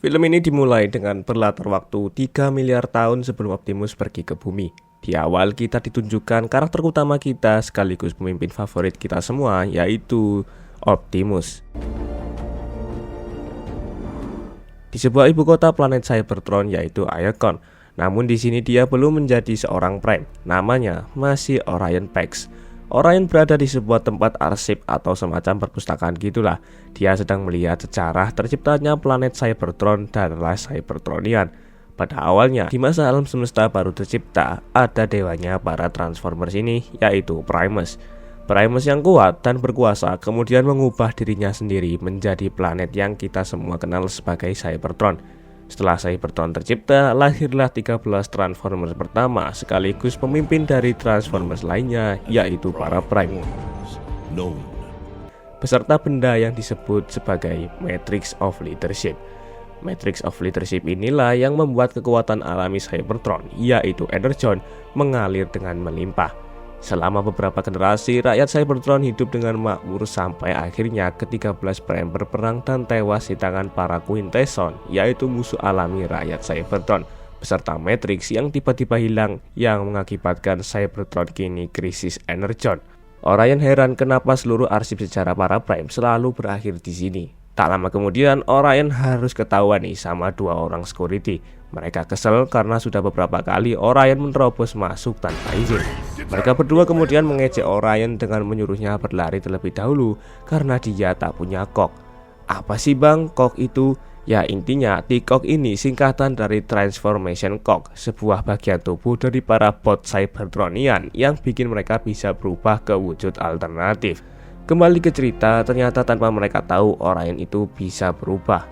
Film ini dimulai dengan berlatar waktu 3 miliar tahun sebelum Optimus pergi ke bumi. Di awal kita ditunjukkan karakter utama kita sekaligus pemimpin favorit kita semua, yaitu Optimus. Di sebuah ibu kota planet Cybertron yaitu Iacon. Namun di sini dia belum menjadi seorang Prime. Namanya masih Orion Pax. Orion berada di sebuah tempat arsip atau semacam perpustakaan gitulah. Dia sedang melihat sejarah terciptanya planet Cybertron dan ras Cybertronian. Pada awalnya, di masa alam semesta baru tercipta, ada dewanya para Transformers ini, yaitu Primus. Primus yang kuat dan berkuasa kemudian mengubah dirinya sendiri menjadi planet yang kita semua kenal sebagai Cybertron. Setelah Cybertron tercipta, lahirlah 13 Transformers pertama sekaligus pemimpin dari Transformers lainnya, yaitu para Prime. Beserta benda yang disebut sebagai Matrix of Leadership. Matrix of Leadership inilah yang membuat kekuatan alami Cybertron, yaitu Energon, mengalir dengan melimpah. Selama beberapa generasi, rakyat Cybertron hidup dengan makmur sampai akhirnya ke-13 Prime berperang dan tewas di tangan para Quintesson, yaitu musuh alami rakyat Cybertron, beserta Matrix yang tiba-tiba hilang yang mengakibatkan Cybertron kini krisis Energon. Orion heran kenapa seluruh arsip sejarah para Prime selalu berakhir di sini. Tak lama kemudian, Orion harus ketahuan nih sama dua orang security. Mereka kesel karena sudah beberapa kali Orion menerobos masuk tanpa izin. Mereka berdua kemudian mengejek Orion dengan menyuruhnya berlari terlebih dahulu karena dia tak punya kok. Apa sih bang kok itu? Ya intinya T-Cog ini singkatan dari Transformation Cog, sebuah bagian tubuh dari para bot Cybertronian yang bikin mereka bisa berubah ke wujud alternatif. Kembali ke cerita, ternyata tanpa mereka tahu Orion itu bisa berubah.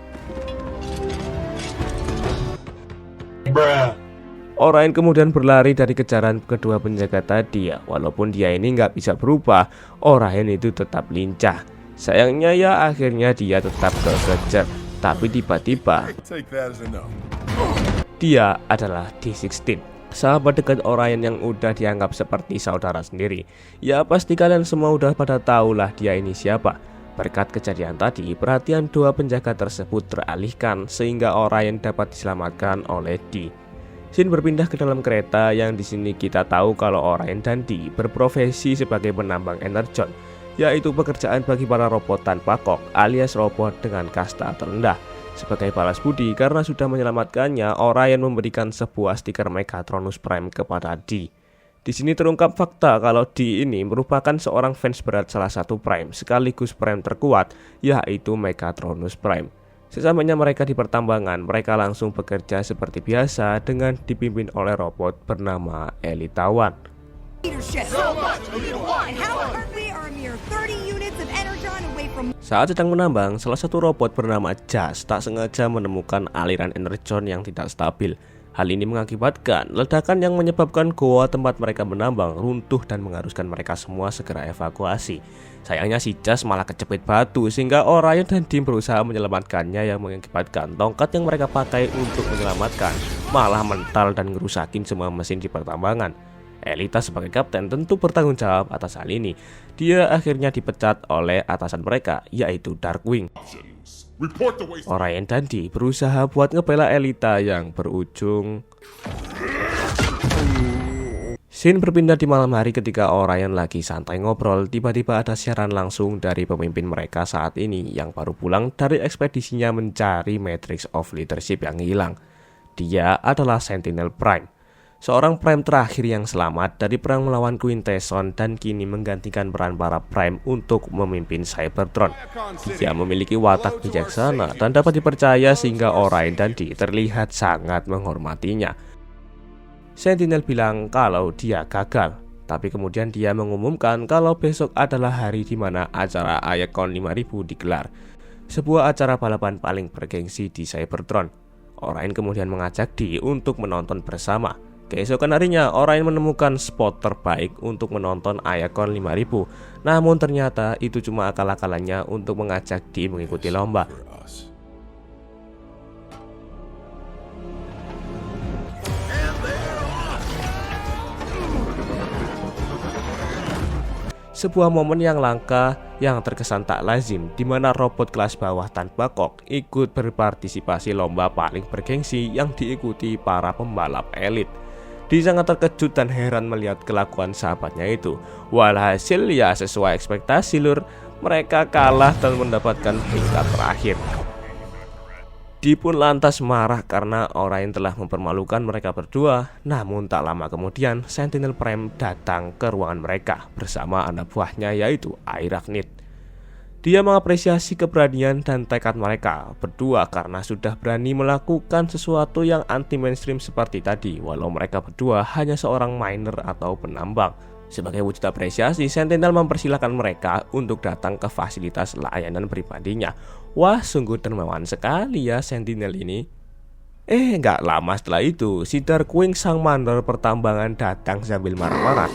Orion kemudian berlari dari kejaran kedua penjaga tadi ya. Walaupun dia ini nggak bisa berubah, Orion itu tetap lincah. Sayangnya ya akhirnya dia tetap kekejar. Tapi tiba-tiba dia adalah D16, sahabat dekat Orion yang udah dianggap seperti saudara sendiri. Ya pasti kalian semua udah pada tahu lah dia ini siapa. Berkat kejadian tadi, perhatian dua penjaga tersebut teralihkan sehingga Orion dapat diselamatkan oleh D. Scene berpindah ke dalam kereta yang di sini kita tahu kalau Orion dan D berprofesi sebagai penambang energon, yaitu pekerjaan bagi para robot tanpa kok alias robot dengan kasta terendah. Sebagai balas budi karena sudah menyelamatkannya, Orion memberikan sebuah stiker Megatronus Prime kepada D. Di sini terungkap fakta kalau D ini merupakan seorang fans berat salah satu Prime sekaligus Prime terkuat, yaitu Megatronus Prime. Sesamanya mereka di pertambangan, mereka langsung bekerja seperti biasa dengan dipimpin oleh robot bernama Elita One. Saat sedang menambang, salah satu robot bernama Jas tak sengaja menemukan aliran energon yang tidak stabil. Hal ini mengakibatkan ledakan yang menyebabkan goa tempat mereka menambang runtuh dan mengharuskan mereka semua segera evakuasi. Sayangnya si Jas malah kecepit batu sehingga Orion dan Dim berusaha menyelamatkannya, yang mengakibatkan tongkat yang mereka pakai untuk menyelamatkan malah mental dan ngerusakin semua mesin di pertambangan. Elita sebagai kapten tentu bertanggung jawab atas hal ini. Dia akhirnya dipecat oleh atasan mereka, yaitu Darkwing. Orion dan D berusaha buat ngebela Elita yang berujung. Scene berpindah di malam hari ketika Orion lagi santai ngobrol. Tiba-tiba ada siaran langsung dari pemimpin mereka saat ini yang baru pulang dari ekspedisinya mencari Matrix of Leadership yang hilang. Dia adalah Sentinel Prime, seorang Prime terakhir yang selamat dari perang melawan Quintesson dan kini menggantikan peran para Prime untuk memimpin Cybertron. Dia memiliki watak bijaksana dan dapat dipercaya sehingga Orion dan D terlihat sangat menghormatinya. Sentinel bilang kalau dia gagal, tapi kemudian dia mengumumkan kalau besok adalah hari di mana acara Iacon 5000 digelar, sebuah acara balapan paling bergengsi di Cybertron. Orion kemudian mengajak D untuk menonton bersama. Keesokan harinya, Orion menemukan spot terbaik untuk menonton Iacon 5000. Namun ternyata itu cuma akal-akalannya untuk mengajak D mengikuti lomba. sebuah momen yang langka yang terkesan tak lazim di mana robot kelas bawah tanpa kok ikut berpartisipasi lomba paling bergengsi yang diikuti para pembalap elit. Dia sangat terkejut dan heran melihat kelakuan sahabatnya itu. Walhasil ya sesuai ekspektasi lur, mereka kalah dan mendapatkan peringkat terakhir. Dia pun lantas marah karena Orion telah mempermalukan mereka berdua. Namun tak lama kemudian Sentinel Prime datang ke ruangan mereka bersama anak buahnya yaitu Arachnid. Dia mengapresiasi keberanian dan tekad mereka berdua karena sudah berani melakukan sesuatu yang anti mainstream seperti tadi, walau mereka berdua hanya seorang miner atau penambang. Sebagai wujud apresiasi, Sentinel mempersilahkan mereka untuk datang ke fasilitas layanan pribadinya. Wah, sungguh dermawan sekali ya Sentinel ini. Gak lama setelah itu, si Darkwing sang mandor pertambangan datang sambil marah-marah.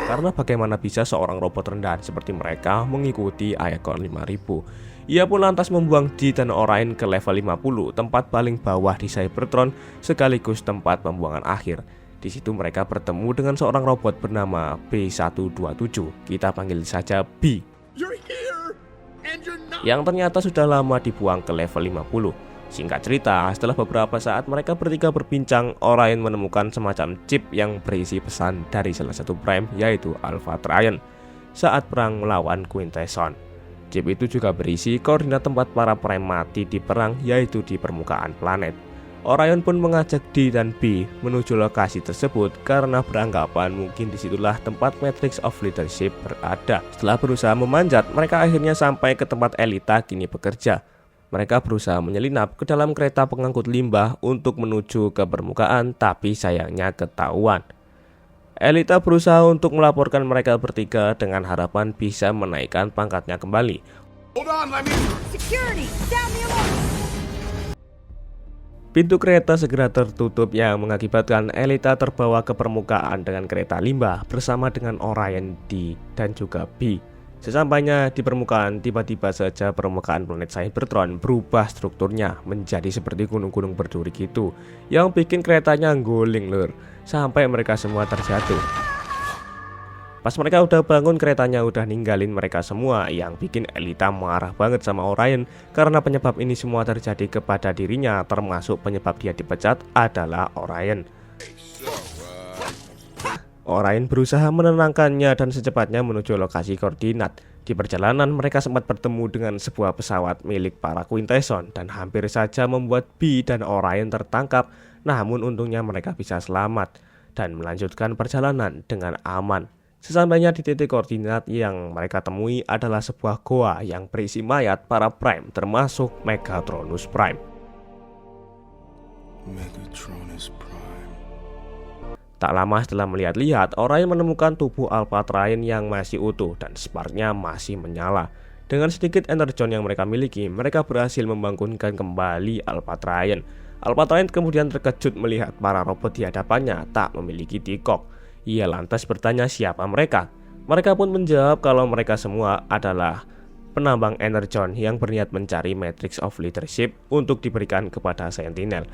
Karena bagaimana bisa seorang robot rendahan seperti mereka mengikuti Iacon 5000. Ia pun lantas membuang Dee dan Orion ke level 50, tempat paling bawah di Cybertron sekaligus tempat pembuangan akhir. Di situ mereka bertemu dengan seorang robot bernama B127. Kita panggil saja B. Yang ternyata sudah lama dibuang ke level 50. Singkat cerita, setelah beberapa saat mereka bertiga berbincang, Orion menemukan semacam chip yang berisi pesan dari salah satu Prime yaitu Alpha Trion saat perang melawan Quintesson. Chip itu juga berisi koordinat tempat para Prime mati di perang yaitu di permukaan planet. Orion pun mengajak D dan B menuju lokasi tersebut karena beranggapan mungkin disitulah tempat Matrix of Leadership berada. Setelah berusaha memanjat, mereka akhirnya sampai ke tempat Elita kini bekerja. Mereka berusaha menyelinap ke dalam kereta pengangkut limbah untuk menuju ke permukaan, tapi sayangnya ketahuan. Elita berusaha untuk melaporkan mereka bertiga dengan harapan bisa menaikkan pangkatnya kembali. Pintu kereta segera tertutup yang mengakibatkan Elita terbawa ke permukaan dengan kereta limbah bersama dengan Orion, D, dan juga B. Sesampainya di permukaan, tiba-tiba saja permukaan planet Cybertron berubah strukturnya menjadi seperti gunung-gunung berduri gitu, yang bikin keretanya guling lur, sampai mereka semua terjatuh. Pas mereka udah bangun, keretanya udah ninggalin mereka semua, yang bikin Elita marah banget sama Orion karena penyebab ini semua terjadi kepada dirinya, termasuk penyebab dia dipecat adalah Orion. Orion berusaha menenangkannya dan secepatnya menuju lokasi koordinat. Di perjalanan mereka sempat bertemu dengan sebuah pesawat milik para Quintesson dan hampir saja membuat B dan Orion tertangkap. Namun untungnya mereka bisa selamat dan melanjutkan perjalanan dengan aman. Sesampainya di titik koordinat yang mereka temui adalah sebuah goa yang berisi mayat para Prime termasuk Megatronus Prime. Tak lama setelah melihat-lihat, Orion menemukan tubuh Alpha Trion yang masih utuh dan sparknya masih menyala. Dengan sedikit energon yang mereka miliki, mereka berhasil membangunkan kembali Alpha Trion. Alpha Trion kemudian terkejut melihat para robot di hadapannya tak memiliki tikok. Ia lantas bertanya siapa mereka. Mereka pun menjawab kalau mereka semua adalah penambang energon yang berniat mencari Matrix of Leadership untuk diberikan kepada Sentinel.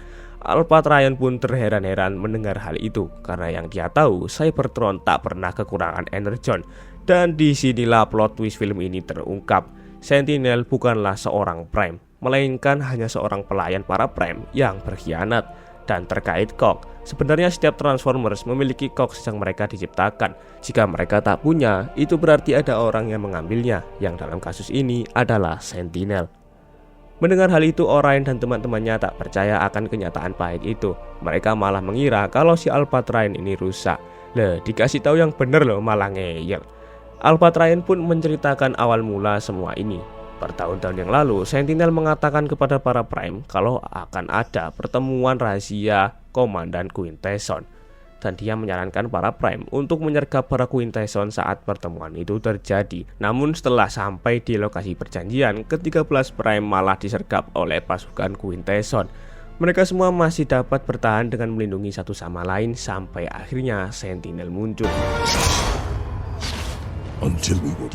Alpha Trion pun terheran-heran mendengar hal itu karena yang dia tahu Cybertron tak pernah kekurangan energon. Dan disinilah plot twist film ini terungkap. Sentinel bukanlah seorang Prime, melainkan hanya seorang pelayan para Prime yang berkhianat. Dan terkait kok, sebenarnya setiap Transformers memiliki kok sejak mereka diciptakan. Jika mereka tak punya, itu berarti ada orang yang mengambilnya, yang dalam kasus ini adalah Sentinel. Mendengar hal itu, Orion dan teman-temannya tak percaya akan kenyataan pahit itu. Mereka malah mengira kalau si Alpha Trion ini rusak. Dikasih tahu yang bener loh malah ngeyel. Alpha Trion pun menceritakan awal mula semua ini. Bertahun-tahun yang lalu, Sentinel mengatakan kepada para Prime kalau akan ada pertemuan rahasia Komandan Quintesson. Dan dia menyarankan para Prime untuk menyergap para Quintesson saat pertemuan itu terjadi. Namun setelah sampai di lokasi perjanjian, ke-13 Prime malah disergap oleh pasukan Quintesson. Mereka semua masih dapat bertahan dengan melindungi satu sama lain sampai akhirnya Sentinel muncul.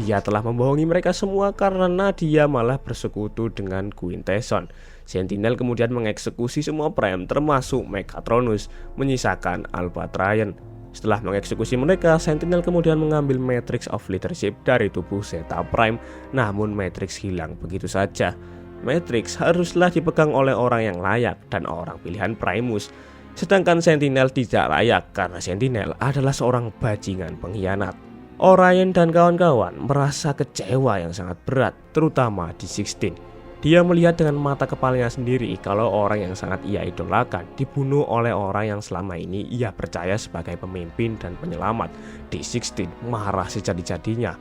Dia telah membohongi mereka semua karena dia malah bersekutu dengan Quintesson. Sentinel kemudian mengeksekusi semua Prime termasuk Megatronus, menyisakan Alpha Trion. Setelah mengeksekusi mereka, Sentinel kemudian mengambil Matrix of Leadership dari tubuh Zeta Prime. Namun Matrix hilang begitu saja. Matrix haruslah dipegang oleh orang yang layak dan orang pilihan Primus. Sedangkan Sentinel tidak layak karena Sentinel adalah seorang bajingan pengkhianat. Orion dan kawan-kawan merasa kecewa yang sangat berat, terutama di 16. Dia melihat dengan mata kepalanya sendiri kalau orang yang sangat ia idolakan dibunuh oleh orang yang selama ini ia percaya sebagai pemimpin dan penyelamat. Di 16 marah sejadi-jadinya.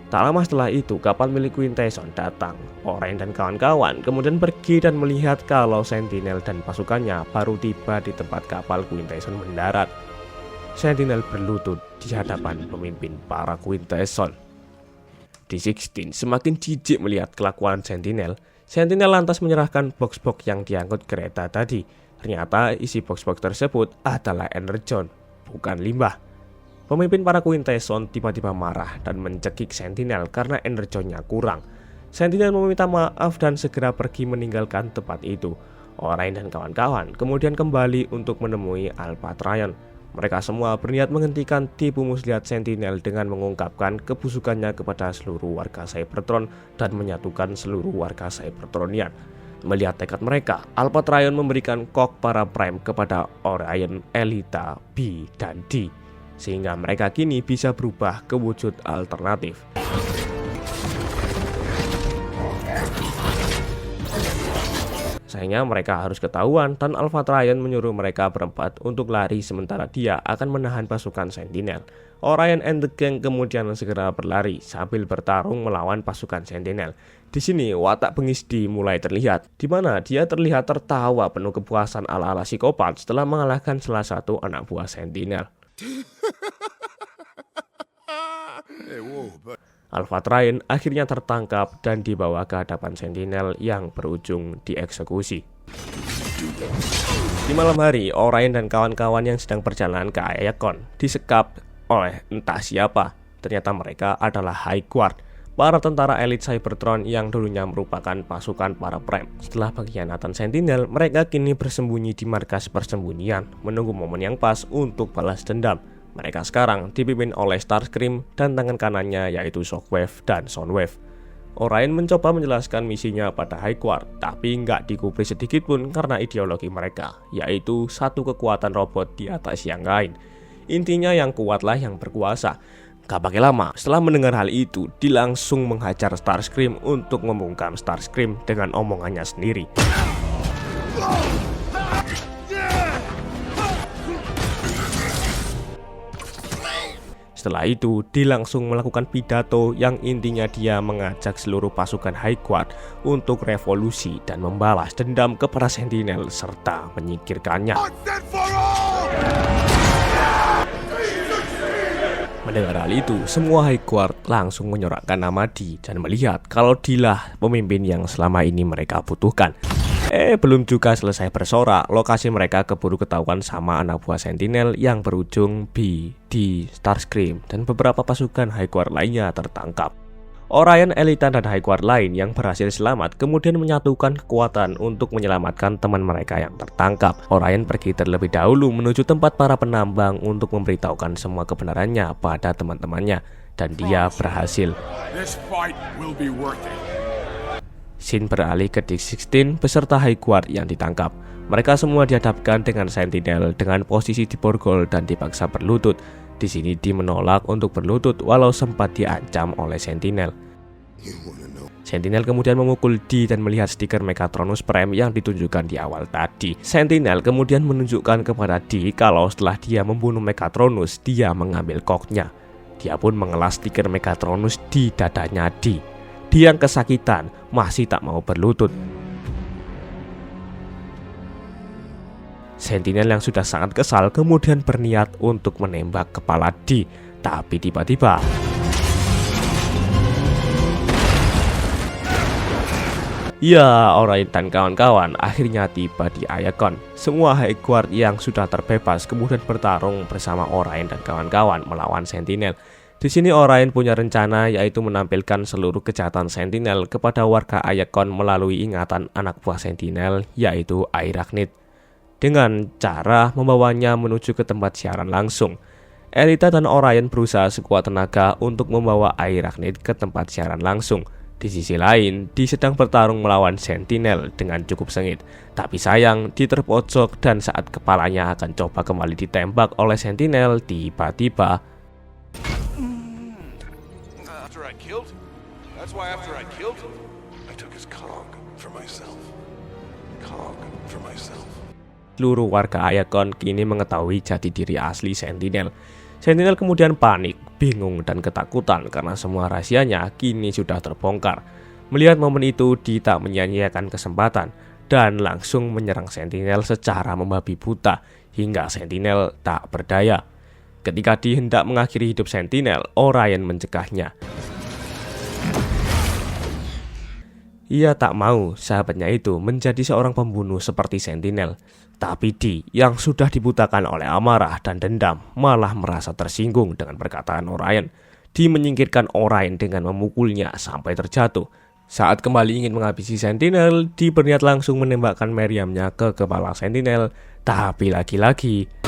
Tak lama setelah itu, kapal milik Quintesson datang. Orion dan kawan-kawan kemudian pergi dan melihat kalau Sentinel dan pasukannya baru tiba di tempat kapal Quintesson mendarat. Sentinel berlutut di hadapan pemimpin para Quintesson. Di 16 semakin jijik melihat kelakuan Sentinel. Sentinel lantas menyerahkan box-box yang diangkut kereta tadi. Ternyata isi box-box tersebut adalah energon, bukan limbah. Pemimpin para Quintesson tiba-tiba marah dan mencekik Sentinel karena energonnya kurang. Sentinel meminta maaf dan segera pergi meninggalkan tempat itu. Orion dan kawan-kawan kemudian kembali untuk menemui Alpha Trion. Mereka semua berniat menghentikan tipu muslihat Sentinel dengan mengungkapkan kebusukannya kepada seluruh warga Cybertron dan menyatukan seluruh warga Cybertronian. Melihat tekad mereka, Alpha Trion memberikan kok para Prime kepada Orion, Elita, B, dan D, sehingga mereka kini bisa berubah ke wujud alternatif. Sayangnya mereka harus ketahuan dan Alpha Trion menyuruh mereka berempat untuk lari sementara dia akan menahan pasukan Sentinel. Orion and the Gang kemudian segera berlari sambil bertarung melawan pasukan Sentinel. Di sini watak bengis D mulai terlihat, di mana dia terlihat tertawa penuh kepuasan ala-ala psikopat setelah mengalahkan salah satu anak buah Sentinel. Alpha Trion akhirnya tertangkap dan dibawa ke hadapan Sentinel yang berujung dieksekusi. Di malam hari, Orion dan kawan-kawan yang sedang berjalan ke Iacon disekap oleh entah siapa. Ternyata mereka adalah High Guard, para tentara elit Cybertron yang dulunya merupakan pasukan para Prime. Setelah pengkhianatan Sentinel, mereka kini bersembunyi di markas persembunyian, menunggu momen yang pas untuk balas dendam. Mereka sekarang dipimpin oleh Starscream dan tangan kanannya yaitu Shockwave dan Soundwave. Orion mencoba menjelaskan misinya pada High Guard, tapi nggak digubris sedikit pun karena ideologi mereka, yaitu satu kekuatan robot di atas yang lain. Intinya yang kuatlah yang berkuasa. Gak pakai lama, setelah mendengar hal itu, dia langsung menghajar Starscream untuk membungkam Starscream dengan omongannya sendiri. Setelah itu, dia langsung melakukan pidato yang intinya dia mengajak seluruh pasukan High Guard untuk revolusi dan membalas dendam kepada Sentinel serta menyingkirkannya. Mendengar hal itu, semua High Guard langsung menyorakkan nama D dan melihat kalau dialah pemimpin yang selama ini mereka butuhkan. Belum juga selesai bersorak, lokasi mereka keburu ketahuan sama anak buah Sentinel yang berujung B, D, Starscream, dan beberapa pasukan High Guard lainnya tertangkap. Orion, Elita, dan High Guard lain yang berhasil selamat kemudian menyatukan kekuatan untuk menyelamatkan teman mereka yang tertangkap. Orion pergi terlebih dahulu menuju tempat para penambang untuk memberitahukan semua kebenarannya pada teman-temannya, dan dia berhasil. Scene beralih ke D16 beserta High Guard yang ditangkap. Mereka semua dihadapkan dengan Sentinel dengan posisi di borgol dan dipaksa berlutut. Di sini D menolak untuk berlutut walau sempat diancam oleh Sentinel. Sentinel kemudian memukul D dan melihat stiker Megatronus Prime yang ditunjukkan di awal tadi. Sentinel kemudian menunjukkan kepada D kalau setelah dia membunuh Megatronus, dia mengambil koknya. Dia pun mengelas stiker Megatronus di dadanya D. Dia yang kesakitan masih tak mau berlutut. Sentinel yang sudah sangat kesal kemudian berniat untuk menembak kepala D, tapi tiba-tiba Orion dan kawan-kawan akhirnya tiba di Iacon. Semua High Guard yang sudah terbebas kemudian bertarung bersama Orion dan kawan-kawan melawan Sentinel. Di sini Orion punya rencana, yaitu menampilkan seluruh kejahatan Sentinel kepada warga Iacon melalui ingatan anak buah Sentinel, yaitu Airachnid, dengan cara membawanya menuju ke tempat siaran langsung. Elita dan Orion berusaha sekuat tenaga untuk membawa Airachnid ke tempat siaran langsung. Di sisi lain, dia sedang bertarung melawan Sentinel dengan cukup sengit. Tapi sayang, dia terpojok dan saat kepalanya akan coba kembali ditembak oleh Sentinel, tiba-tiba seluruh warga Iacon kini mengetahui jati diri asli Sentinel. Sentinel kemudian panik, bingung, dan ketakutan karena semua rahasianya kini sudah terbongkar. Melihat momen itu, dia tak menyia-nyiakan kesempatan dan langsung menyerang Sentinel secara membabi buta hingga Sentinel tak berdaya. Ketika dia hendak mengakhiri hidup Sentinel, Orion mencegahnya. Ia tak mau sahabatnya itu menjadi seorang pembunuh seperti Sentinel. Tapi Dee yang sudah dibutakan oleh amarah dan dendam malah merasa tersinggung dengan perkataan Orion. Dee menyingkirkan Orion dengan memukulnya sampai terjatuh. Saat kembali ingin menghabisi Sentinel, Dee berniat langsung menembakkan meriamnya ke kepala Sentinel. Tapi lagi-lagi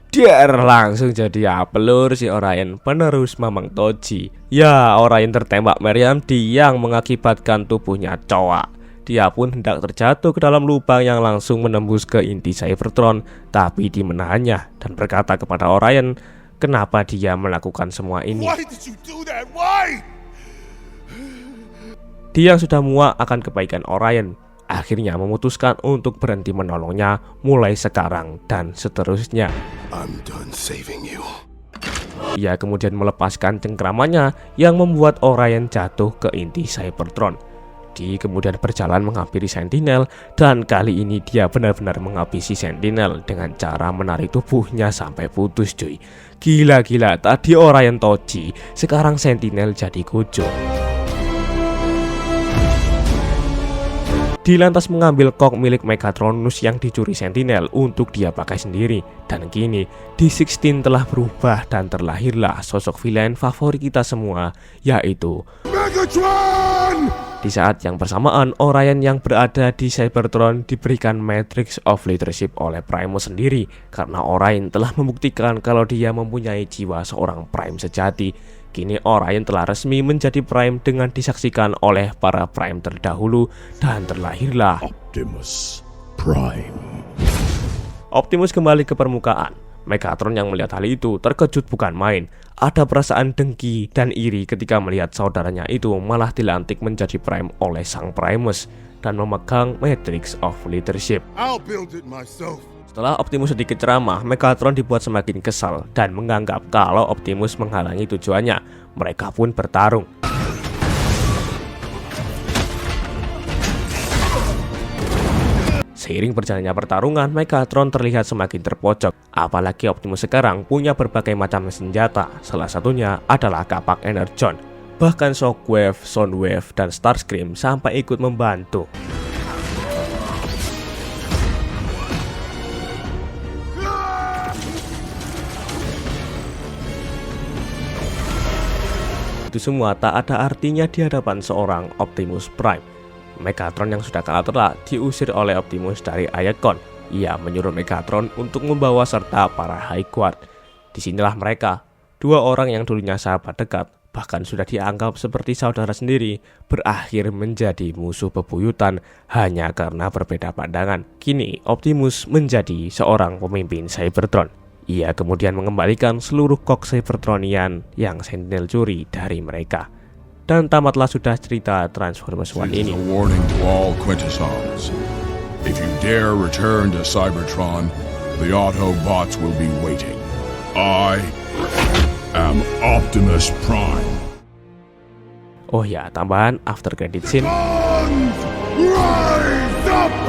dia langsung jadi pelur si Orion, penerus Mamang Toji. Ya, Orion tertembak meriam Dee yang mengakibatkan tubuhnya cowak. Dia pun hendak terjatuh ke dalam lubang yang langsung menembus ke inti Cybertron, tapi Dee menahannya dan berkata kepada Orion kenapa dia melakukan semua ini. Dia yang sudah muak akan kebaikan Orion akhirnya memutuskan untuk berhenti menolongnya mulai sekarang dan seterusnya. Ia kemudian melepaskan cengkramannya yang membuat Orion jatuh ke inti Cybertron. Dee kemudian berjalan menghampiri Sentinel dan kali ini dia benar-benar menghabisi Sentinel dengan cara menarik tubuhnya sampai putus cuy. Gila-gila, tadi Orion Toji, sekarang Sentinel jadi kucing. Dee lantas mengambil kok milik Megatronus yang dicuri Sentinel untuk dia pakai sendiri. Dan kini D16 telah berubah dan terlahirlah sosok villain favorit kita semua, yaitu Megatron! Di saat yang bersamaan, Orion yang berada di Cybertron diberikan Matrix of Leadership oleh Primus sendiri karena Orion telah membuktikan kalau dia mempunyai jiwa seorang Prime sejati. Kini Orion telah resmi menjadi Prime dengan disaksikan oleh para Prime terdahulu dan terlahirlah Optimus Prime. Optimus kembali ke permukaan. Megatron yang melihat hal itu terkejut bukan main. Ada perasaan dengki dan iri ketika melihat saudaranya itu malah dilantik menjadi Prime oleh sang Primus dan memegang Matrix of Leadership. Setelah Optimus sedikit ceramah, Megatron dibuat semakin kesal dan menganggap kalau Optimus menghalangi tujuannya. Mereka pun bertarung. Seiring berjalannya pertarungan, Megatron terlihat semakin terpojok. Apalagi Optimus sekarang punya berbagai macam senjata. Salah satunya adalah kapak Energon. Bahkan Shockwave, Soundwave, dan Starscream sampai ikut membantu. Itu semua tak ada artinya di hadapan seorang Optimus Prime. Megatron yang sudah kalah telak diusir oleh Optimus dari Iacon. Ia menyuruh Megatron untuk membawa serta para High Guard. Disinilah mereka, dua orang yang dulunya sahabat dekat, bahkan sudah dianggap seperti saudara sendiri, berakhir menjadi musuh bebuyutan hanya karena berbeda pandangan. Kini Optimus menjadi seorang pemimpin Cybertron. Ia kemudian mengembalikan seluruh kok Cybertronian yang Sentinel curi dari mereka. Dan tamatlah sudah cerita Transformers One ini. If you dare return to Cybertron, the Autobots will be waiting. I am Optimus Prime. Oh ya, tambahan after credit scene. Rise up!